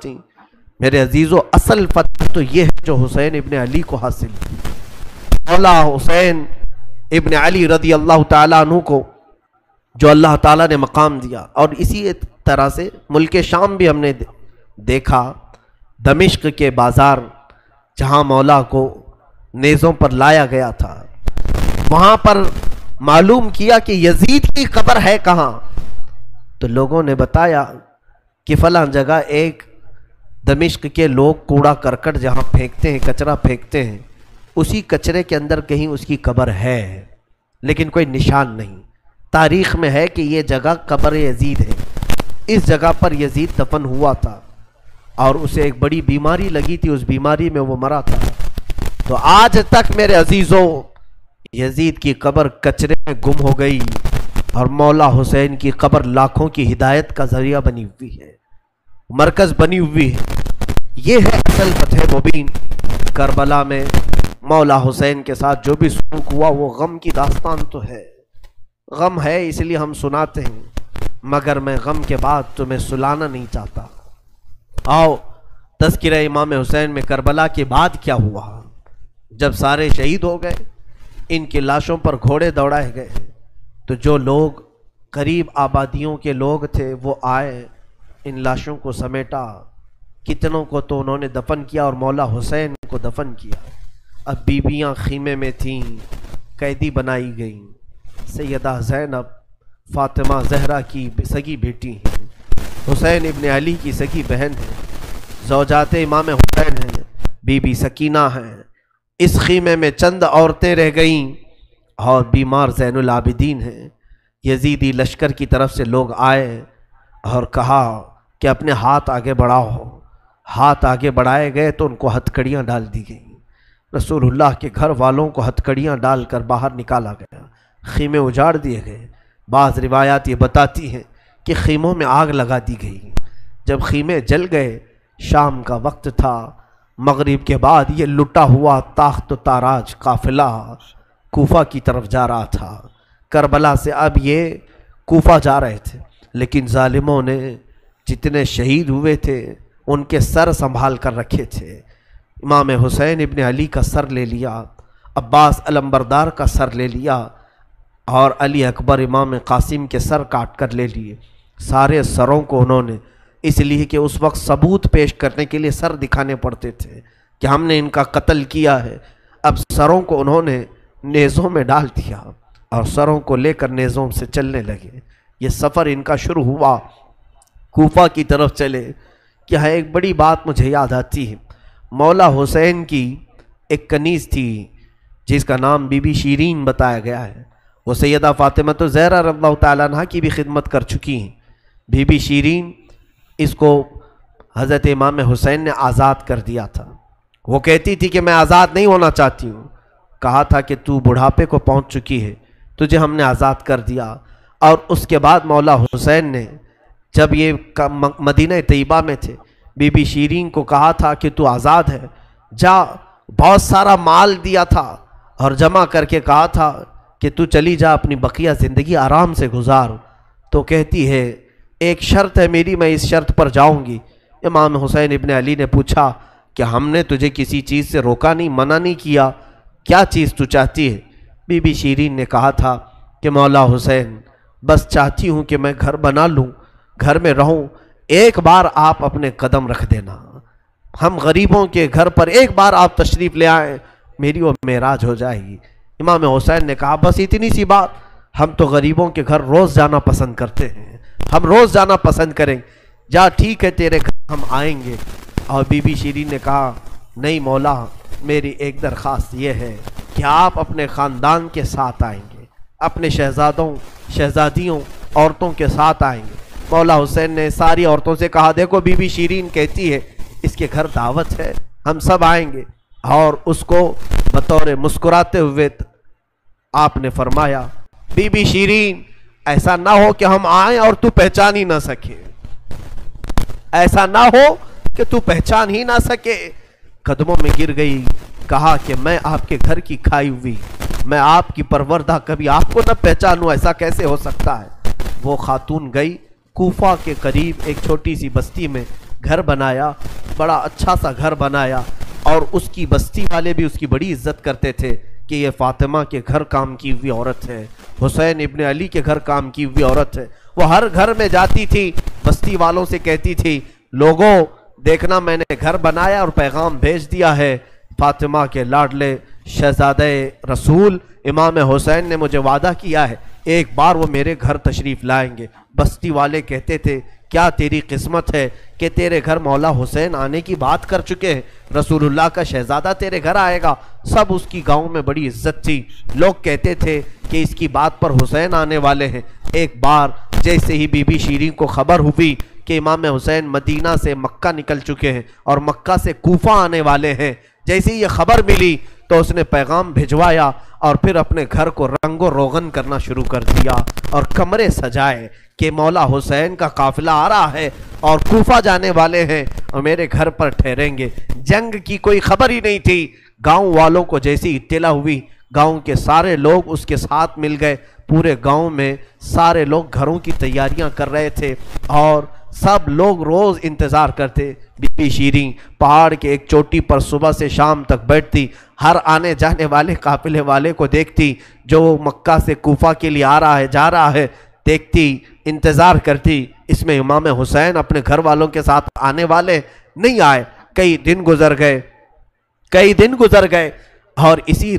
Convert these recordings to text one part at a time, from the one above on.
تھی۔ میرے عزیزو، اصل فتح تو یہ ہے جو حسین ابن علی کو حاصل کی۔ مولا حسین ابن علی رضی اللہ تعالیٰ عنہ کو جو اللہ تعالیٰ نے مقام دیا، اور اسی طرح سے ملک شام بھی ہم نے دیکھا، دمشق کے بازار جہاں مولا کو نیزوں پر لایا گیا تھا، وہاں پر معلوم کیا کہ یزید کی قبر ہے کہاں، تو لوگوں نے بتایا کہ فلاں جگہ ایک دمشق کے لوگ کوڑا کرکٹ جہاں پھینکتے ہیں، کچرا پھینکتے ہیں، اسی کچرے کے اندر کہیں اس کی قبر ہے، لیکن کوئی نشان نہیں۔ تاریخ میں ہے کہ یہ جگہ قبر یزید ہے، اس جگہ پر یزید دفن ہوا تھا، اور اسے ایک بڑی بیماری لگی تھی، اس بیماری میں وہ مرا تھا۔ تو آج تک میرے عزیزوں یزید کی قبر کچرے میں گم ہو گئی، اور مولا حسین کی قبر لاکھوں کی ہدایت کا ذریعہ بنی ہوئی ہے، مرکز بنی ہوئی ہے۔ یہ ہے اصل فتح مبین۔ کربلا میں مولا حسین کے ساتھ جو بھی سلوک ہوا وہ غم کی داستان تو ہے، غم ہے اس لیے ہم سناتے ہیں، مگر میں غم کے بعد تمہیں سلانا نہیں چاہتا۔ آؤ تذکرہ امام حسین میں کربلا کے بعد کیا ہوا۔ جب سارے شہید ہو گئے، ان کی لاشوں پر گھوڑے دوڑائے گئے، تو جو لوگ قریب آبادیوں کے لوگ تھے وہ آئے، ان لاشوں کو سمیٹا، کتنوں کو تو انہوں نے دفن کیا اور مولا حسین کو دفن کیا۔ اب بیویاں خیمے میں تھیں، قیدی بنائی گئیں۔ سیدہ زینب فاطمہ زہرا کی سگی بیٹی ہیں، حسین ابن علی کی سگی بہن ہے، زوجات امام حسین ہیں، بی بی سکینہ ہیں۔ اس خیمے میں چند عورتیں رہ گئیں، اور بیمار زین العابدین ہیں۔ یزیدی لشکر کی طرف سے لوگ آئے اور کہا کہ اپنے ہاتھ آگے بڑھاؤ۔ ہاتھ آگے بڑھائے گئے تو ان کو ہتھکڑیاں ڈال دی گئیں۔ رسول اللہ کے گھر والوں کو ہتھکڑیاں ڈال کر باہر نکالا گیا، خیمے اجاڑ دیے گئے۔ بعض روایات یہ بتاتی ہیں کہ خیموں میں آگ لگا دی گئی۔ جب خیمے جل گئے، شام کا وقت تھا، مغرب کے بعد یہ لٹا ہوا تاخت و تاراج قافلہ کوفہ کی طرف جا رہا تھا۔ کربلا سے اب یہ کوفہ جا رہے تھے، لیکن ظالموں نے جتنے شہید ہوئے تھے ان کے سر سنبھال کر رکھے تھے۔ امام حسین ابن علی کا سر لے لیا، عباس علمبردار کا سر لے لیا، اور علی اکبر امام قاسم کے سر کاٹ کر لے لیے۔ سارے سروں کو انہوں نے، اس لیے کہ اس وقت ثبوت پیش کرنے کے لیے سر دکھانے پڑتے تھے کہ ہم نے ان کا قتل کیا ہے، اب سروں کو انہوں نے نیزوں میں ڈال دیا اور سروں کو لے کر نیزوں سے چلنے لگے۔ یہ سفر ان کا شروع ہوا، کوفہ کی طرف چلے۔ یہاں ایک بڑی بات مجھے یاد آتی ہے، مولا حسین کی ایک کنیز تھی جس کا نام بی بی شیرین بتایا گیا ہے۔ وہ سیدہ فاطمہ تو زہرا رضی اللہ تعالیٰ عنہ کی بھی خدمت کر چکی ہیں۔ بی بی شیرین، اس کو حضرت امام حسین نے آزاد کر دیا تھا۔ وہ کہتی تھی کہ میں آزاد نہیں ہونا چاہتی ہوں۔ کہا تھا کہ تو بڑھاپے کو پہنچ چکی ہے، تجھے ہم نے آزاد کر دیا۔ اور اس کے بعد مولا حسین نے جب یہ مدینہ طیبہ میں تھے، بی بی شیرین کو کہا تھا کہ تو آزاد ہے، جا، بہت سارا مال دیا تھا اور جمع کر کے کہا تھا کہ تو چلی جا، اپنی بقیہ زندگی آرام سے گزار۔ تو کہتی ہے ایک شرط ہے میری، میں اس شرط پر جاؤں گی۔ امام حسین ابن علی نے پوچھا کہ ہم نے تجھے کسی چیز سے روکا نہیں، منع نہیں کیا، کیا چیز تو چاہتی ہے؟ بی بی شیرین نے کہا تھا کہ مولا حسین، بس چاہتی ہوں کہ میں گھر بنا لوں، گھر میں رہوں، ایک بار آپ اپنے قدم رکھ دینا، ہم غریبوں کے گھر پر ایک بار آپ تشریف لے آئیں، میری وہ معراج ہو جائے گی۔ امام حسین نے کہا بس اتنی سی بات، ہم تو غریبوں کے گھر روز جانا پسند کرتے ہیں، ہم روز جانا پسند کریں، جا ٹھیک ہے تیرے گھر ہم آئیں گے۔ اور بی بی شیرین نے کہا نہیں مولا، میری ایک درخواست یہ ہے کہ آپ اپنے خاندان کے ساتھ آئیں گے، اپنے شہزادوں شہزادیوں عورتوں کے ساتھ آئیں گے۔ مولا حسین نے ساری عورتوں سے کہا دیکھو بی بی شیرین کہتی ہے اس کے گھر دعوت ہے، ہم سب آئیں گے۔ اور اس کو بطور مسکراتے ہوئے آپ نے فرمایا بی بی شیرین، ایسا نہ ہو کہ ہم آئیں اور تو پہچان ہی نہ سکے، ایسا نہ ہو کہ تو پہچان ہی نہ سکے۔ قدموں میں گر گئی، کہا کہ میں آپ کے گھر کی کھائی ہوئی، میں آپ کی پروردہ، کبھی آپ کو نہ پہچانوں، ایسا کیسے ہو سکتا ہے؟ وہ خاتون گئی کوفہ کے قریب ایک چھوٹی سی بستی میں گھر بنایا، بڑا اچھا سا گھر بنایا، اور اس کی بستی والے بھی اس کی بڑی عزت کرتے تھے کہ یہ فاطمہ کے گھر کام کی ہوئی عورت ہے، حسین ابن علی کے گھر کام کی ہوئی عورت ہے۔ وہ ہر گھر میں جاتی تھی، بستی والوں سے کہتی تھی لوگوں دیکھنا میں نے گھر بنایا اور پیغام بھیج دیا ہے، فاطمہ کے لاڈلے شہزادہ رسول امام حسین نے مجھے وعدہ کیا ہے ایک بار وہ میرے گھر تشریف لائیں گے۔ بستی والے کہتے تھے کیا تیری قسمت ہے کہ تیرے گھر مولا حسین آنے کی بات کر چکے ہیں، رسول اللہ کا شہزادہ تیرے گھر آئے گا۔ سب اس کی گاؤں میں بڑی عزت تھی، لوگ کہتے تھے کہ اس کی بات پر حسین آنے والے ہیں۔ ایک بار جیسے ہی بی بی شیرین کو خبر ہوئی کہ امام حسین مدینہ سے مکہ نکل چکے ہیں اور مکہ سے کوفہ آنے والے ہیں، جیسے ہی یہ خبر ملی تو اس نے پیغام بھجوایا اور پھر اپنے گھر کو رنگ و روغن کرنا شروع کر دیا اور کمرے سجائے کہ مولا حسین کا قافلہ آ رہا ہے اور کوفہ جانے والے ہیں اور میرے گھر پر ٹھہریں گے۔ جنگ کی کوئی خبر ہی نہیں تھی، گاؤں والوں کو جیسی اطلاع ہوئی گاؤں کے سارے لوگ اس کے ساتھ مل گئے، پورے گاؤں میں سارے لوگ گھروں کی تیاریاں کر رہے تھے اور سب لوگ روز انتظار کرتے۔ بی بی شیرین پہاڑ کے ایک چوٹی پر صبح سے شام تک بیٹھتی، ہر آنے جانے والے قافلے والے کو دیکھتی جو مکہ سے کوفہ کے لیے آ رہا ہے جا رہا ہے، دیکھتی انتظار کرتی اس میں امام حسین اپنے گھر والوں کے ساتھ آنے والے نہیں آئے۔ کئی دن گزر گئے اور اسی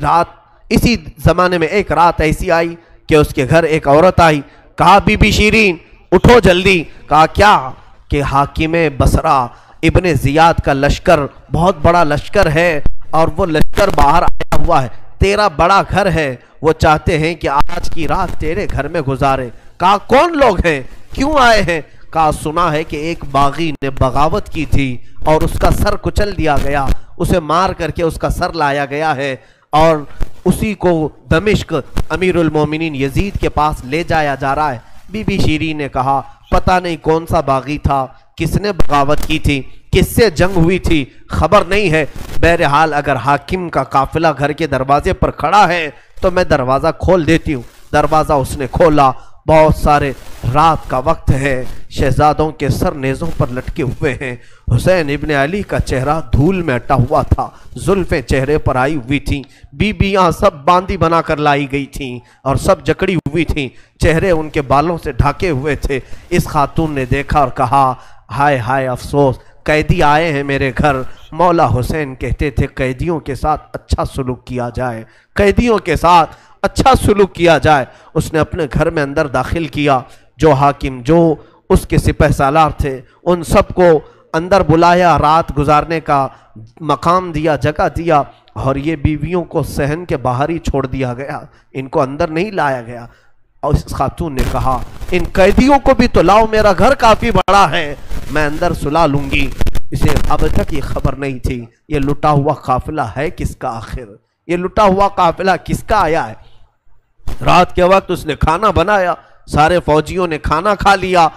زمانے میں ایک رات ایسی آئی کہ اس کے گھر ایک عورت آئی، کہا بی بی شیرین اٹھو جلدی۔ کہا کیا؟ کہ حاکم بصرہ ابن زیاد کا لشکر بہت بڑا لشکر ہے اور وہ لشکر باہر آیا ہوا ہے، تیرا بڑا گھر ہے، وہ چاہتے ہیں کہ آج کی رات تیرے گھر میں گزارے۔ کہا کون لوگ ہیں، کیوں آئے ہیں؟ کہا سنا ہے کہ ایک باغی نے بغاوت کی تھی اور اس کا سر کچل دیا گیا، اسے مار کر کے اس کا سر لایا گیا ہے اور اسی کو دمشق امیر المومنین یزید کے پاس لے جایا جا رہا ہے۔ بی بی شیرین نے کہا پتہ نہیں کون سا باغی تھا، کس نے بغاوت کی تھی، کس سے جنگ ہوئی تھی، خبر نہیں ہے، بہرحال اگر حاکم کا قافلہ گھر کے دروازے پر کھڑا ہے تو میں دروازہ کھول دیتی ہوں۔ دروازہ اس نے کھولا، بہت سارے رات کا وقت ہے، شہزادوں کے سر نیزوں پر لٹکے ہوئے ہیں، حسین ابن علی کا چہرہ دھول میں اٹا ہوا تھا، زلفیں چہرے پر آئی ہوئی تھیں، بیبیاں سب باندی بنا کر لائی گئی تھیں اور سب جکڑی ہوئی تھیں، چہرے ان کے بالوں سے ڈھاکے ہوئے تھے۔ اس خاتون نے دیکھا اور کہا ہائے ہائے افسوس، قیدی آئے ہیں میرے گھر۔ مولا حسین کہتے تھے قیدیوں کے ساتھ اچھا سلوک کیا جائے، قیدیوں کے ساتھ اچھا سلوک کیا جائے۔ اس نے اپنے گھر میں اندر داخل کیا، جو حاکم جو اس کے سپہ سالار تھے ان سب کو اندر بلایا، رات گزارنے کا مقام دیا، جگہ دیا، اور یہ بیویوں کو صحن کے باہر ہی چھوڑ دیا گیا، ان کو اندر نہیں لایا گیا۔ اور اس خاتون نے کہا ان قیدیوں کو بھی تو لاؤ، میرا گھر کافی بڑا ہے، میں اندر سلا لوں گی۔ اسے اب تک یہ خبر نہیں تھی یہ لٹا ہوا قافلہ ہے کس کا، آخر یہ لٹا ہوا قافلہ کس کا آیا ہے۔ رات کے وقت اس نے کھانا بنایا، سارے فوجیوں نے کھانا کھا لیا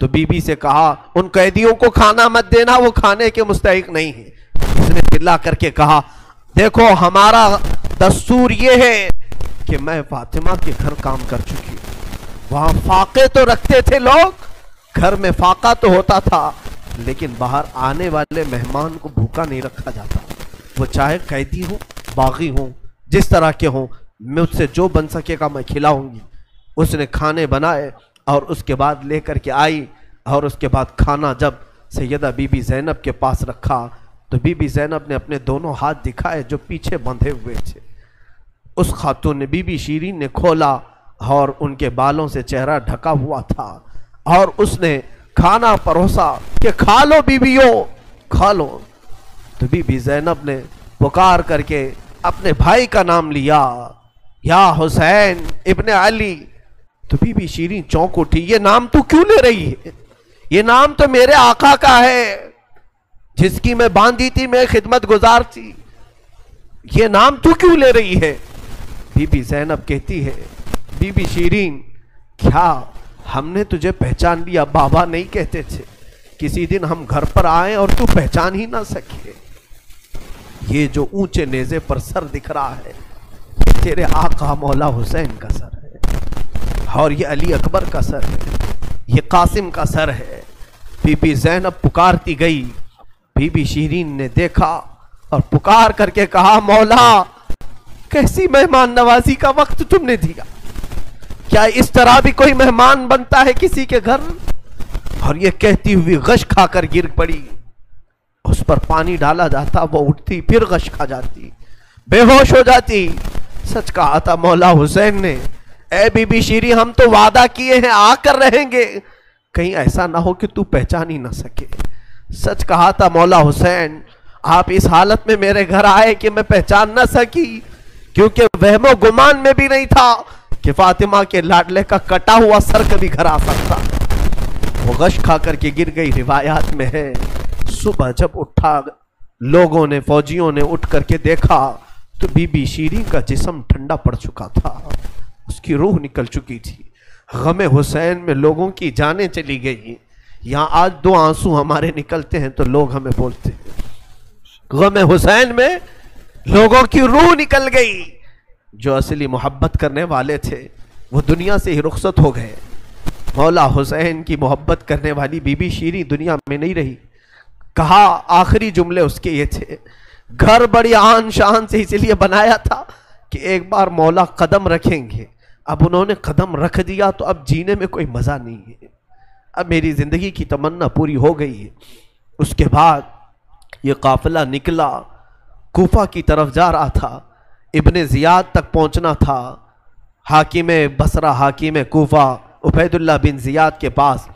تو بی بی سے کہا ان قیدیوں کو کھانا مت دینا، وہ کھانے کے مستحق نہیں ہیں۔ اس نے چلا کر کے کہا دیکھو ہمارا دستور یہ ہے کہ میں فاطمہ کے گھر کام کر چکی ہوں، وہاں فاقے تو رکھتے تھے لوگ، گھر میں فاقہ تو ہوتا تھا لیکن باہر آنے والے مہمان کو بھوکا نہیں رکھا جاتا، وہ چاہے قیدی ہوں باغی ہوں جس طرح کے ہوں، مجھ سے جو بن سکے گا میں کھلاؤں گی۔ اس نے کھانے بنائے اور اس کے بعد لے کر کے آئی، اور اس کے بعد کھانا جب سیدہ بی بی زینب کے پاس رکھا تو بی بی زینب نے اپنے دونوں ہاتھ دکھائے جو پیچھے بندھے ہوئے تھے۔ اس خاتون نے بی بی شیرین نے کھولا اور ان کے بالوں سے چہرہ ڈھکا ہوا تھا اور اس نے کھانا پروسا کہ کھا لو بیویوں کھا لو۔ تو بی بی زینب نے پکار کر کے اپنے بھائی کا نام لیا، یا حسین ابن علی۔ تو بی بی شیرین چونک اٹھی، یہ نام تو کیوں لے رہی ہے؟ یہ نام تو میرے آقا کا ہے جس کی میں باندھی تھی، میں خدمت گزار تھی، یہ نام تو کیوں لے رہی ہے؟ بی بی زینب کہتی ہے بی بی شیرین کیا ہم نے تجھے پہچان لیا؟ بابا نہیں کہتے تھے کسی دن ہم گھر پر آئیں اور تو پہچان ہی نہ سکے؟ یہ جو اونچے نیزے پر سر دکھ رہا ہے یہ تیرے آقا مولا حسین کا سر ہے اور یہ علی اکبر کا سر ہے، یہ قاسم کا سر ہے۔ بی بی زینب پکارتی گئی. بی بی شیرین نے دیکھا اور پکار کر کے کہا مولا کیسی مہمان نوازی کا وقت تم نے دیا, کیا اس طرح بھی کوئی مہمان بنتا ہے کسی کے گھر؟ اور یہ کہتی ہوئی غش کھا کر گر پڑی. اس پر پانی ڈالا جاتا, وہ اٹھتی پھر غش کھا جاتی, بے ہوش ہو جاتی. سچ کہا تھا مولا حسین نے, اے بی بی شیریں ہم تو وعدہ کیے ہیں آ کر رہیں گے, کہیں ایسا نہ ہو کہ تو پہچان ہی نہ سکے. سچ کہا تھا مولا حسین, آپ اس حالت میں میرے گھر آئے کہ میں پہچان نہ سکی, کیونکہ وہم و گمان میں بھی نہیں تھا کہ فاطمہ کے لاڈلے کا کٹا ہوا سر کبھی گھر آ سکتا. وہ غش کھا کر کے گر گئی. روایات میں ہے صبح جب اٹھا لوگوں نے, فوجیوں نے اٹھ کر کے دیکھا تو بی بی شیریں کا جسم ٹھنڈا پڑ چکا تھا, اس کی روح نکل چکی تھی. غم حسین میں لوگوں کی جانیں چلی گئی. یہاں آج 2 آنسو ہمارے نکلتے ہیں تو لوگ ہمیں بولتے ہیں غم حسین میں لوگوں کی روح نکل گئی. جو اصلی محبت کرنے والے تھے وہ دنیا سے ہی رخصت ہو گئے. مولا حسین کی محبت کرنے والی بی بی شیریں دنیا میں نہیں رہی. کہا آخری جملے اس کے یہ تھے, گھر بڑی آن شان سے اس لیے بنایا تھا کہ ایک بار مولا قدم رکھیں گے. اب انہوں نے قدم رکھ دیا تو اب جینے میں کوئی مزہ نہیں ہے, اب میری زندگی کی تمنا پوری ہو گئی ہے. اس کے بعد یہ قافلہ نکلا, کوفہ کی طرف جا رہا تھا, ابن زیاد تک پہنچنا تھا. حاکم بصرہ, حاکم کوفہ عبید اللہ بن زیاد کے پاس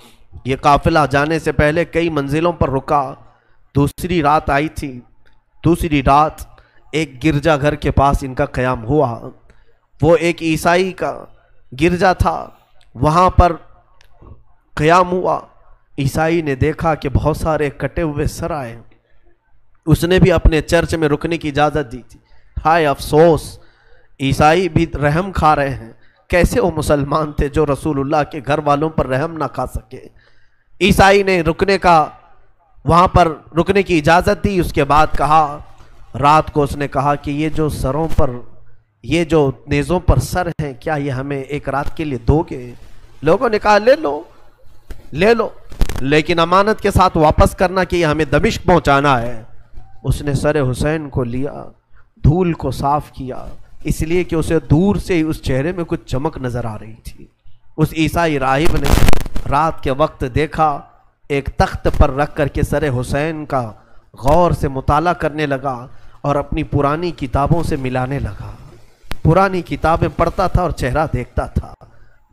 یہ قافلہ جانے سے پہلے کئی منزلوں پر رکا. دوسری رات آئی تھی. دوسری رات ایک گرجا گھر کے پاس ان کا قیام ہوا. وہ ایک عیسائی کا گرجا تھا, وہاں پر قیام ہوا. عیسائی نے دیکھا کہ بہت سارے کٹے ہوئے سر آئے. اس نے بھی اپنے چرچ میں رکنے کی اجازت دی تھی. ہائے افسوس, عیسائی بھی رحم کھا رہے ہیں. کیسے وہ مسلمان تھے جو رسول اللہ کے گھر والوں پر رحم نہ کھا سکے. عیسائی نے وہاں پر رکنے کی اجازت دی. اس کے بعد کہا, رات کو اس نے کہا کہ یہ جو سروں پر, یہ جو نیزوں پر سر ہیں, کیا یہ ہمیں ایک رات کے لیے دو گے؟ لوگوں نے کہا لے لو لے لو, لیکن امانت کے ساتھ واپس کرنا کہ یہ ہمیں دمشق پہنچانا ہے. اس نے سر حسین کو لیا, دھول کو صاف کیا, اس لیے کہ اسے دور سے ہی اس چہرے میں کچھ چمک نظر آ رہی تھی. اس عیسائی راہب نے رات کے وقت دیکھا, ایک تخت پر رکھ کر کے سر حسین کا غور سے مطالعہ کرنے لگا اور اپنی پرانی کتابوں سے ملانے لگا. پرانی کتابیں پڑھتا تھا اور چہرہ دیکھتا تھا,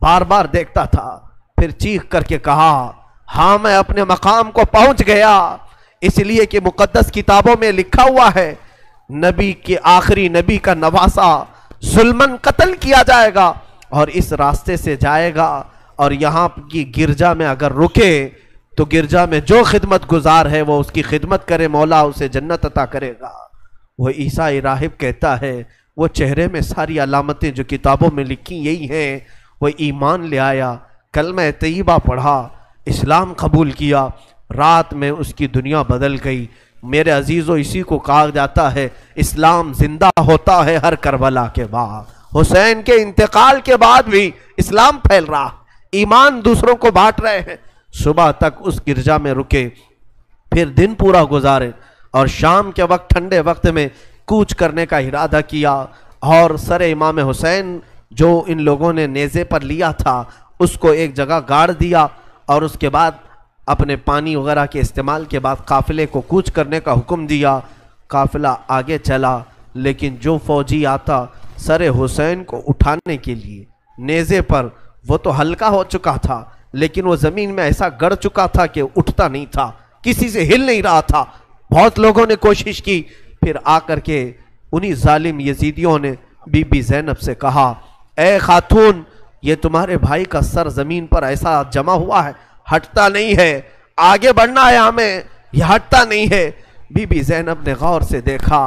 بار بار دیکھتا تھا. پھر چیخ کر کے کہا, ہاں میں اپنے مقام کو پہنچ گیا, اس لیے کہ مقدس کتابوں میں لکھا ہوا ہے نبی کے آخری نبی کا نواسا ظلمن قتل کیا جائے گا اور اس راستے سے جائے گا, اور یہاں کی گرجا میں اگر رکے تو گرجا میں جو خدمت گزار ہے وہ اس کی خدمت کرے, مولا اسے جنت عطا کرے گا. وہ عیسائی راہب کہتا ہے وہ چہرے میں ساری علامتیں جو کتابوں میں لکھی یہی ہیں. وہ ایمان لے آیا, کلمہ طیبہ پڑھا, اسلام قبول کیا. رات میں اس کی دنیا بدل گئی. میرے عزیزو, اسی کو کہا جاتا ہے اسلام زندہ ہوتا ہے ہر کربلا کے بعد. حسین کے انتقال کے بعد بھی اسلام پھیل رہا, ایمان دوسروں کو بانٹ رہے ہیں. صبح تک اس گرجا میں رکے, پھر دن پورا گزارے اور شام کے وقت ٹھنڈے وقت میں کوچ کرنے کا ارادہ کیا, اور سر امام حسین جو ان لوگوں نے نیزے پر لیا تھا اس کو ایک جگہ گاڑ دیا, اور اس کے بعد اپنے پانی وغیرہ کے استعمال کے بعد قافلے کو کوچ کرنے کا حکم دیا. قافلہ آگے چلا, لیکن جو فوجی آتا سر حسین کو اٹھانے کے لیے نیزے پر, وہ تو ہلکا ہو چکا تھا لیکن وہ زمین میں ایسا گڑ چکا تھا کہ اٹھتا نہیں تھا, کسی سے ہل نہیں رہا تھا. بہت لوگوں نے کوشش کی. پھر آ کر کے انہی ظالم یزیدیوں نے بی بی زینب سے کہا, اے خاتون, یہ تمہارے بھائی کا سر زمین پر ایسا جمع ہوا ہے, ہٹتا نہیں ہے, آگے بڑھنا ہے ہمیں, یہ ہٹتا نہیں ہے. بی بی زینب نے غور سے دیکھا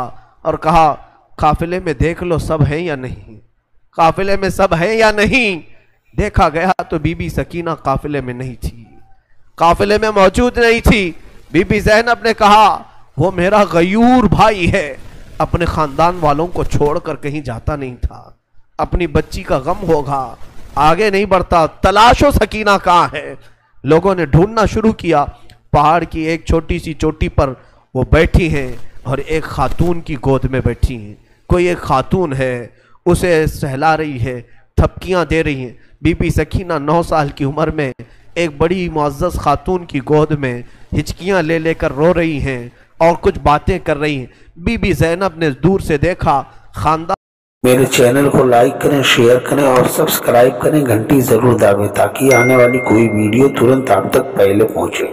اور کہا, قافلے میں دیکھ لو سب ہیں یا نہیں, قافلے میں سب ہیں یا نہیں. دیکھا گیا تو بی بی سکینہ قافلے میں نہیں تھی, قافلے میں موجود نہیں تھی. بی بی زینب نے کہا, وہ میرا غیور بھائی ہے, اپنے خاندان والوں کو چھوڑ کر کہیں جاتا نہیں تھا, اپنی بچی کا غم ہوگا, آگے نہیں بڑھتا, تلاش و سکینہ کہاں ہے. لوگوں نے ڈھونڈنا شروع کیا, پہاڑ کی ایک چھوٹی سی چوٹی پر وہ بیٹھی ہیں اور ایک خاتون کی گود میں بیٹھی ہیں. کوئی ایک خاتون ہے اسے سہلا رہی ہے, تھپکیاں دے رہی ہیں. بی بی سکینہ 9 سال کی عمر میں ایک بڑی معزز خاتون کی گود میں ہچکیاں لے لے کر رو رہی ہیں اور کچھ باتیں کر رہی ہیں. بی بی زینب نے دور سے دیکھا, خاندان میرے چینل کو لائک کریں, شیئر کریں اور سبسکرائب کریں, گھنٹی ضرور دبائیں تاکہ آنے والی کوئی ویڈیو ترنت آپ تک پہلے پہنچے.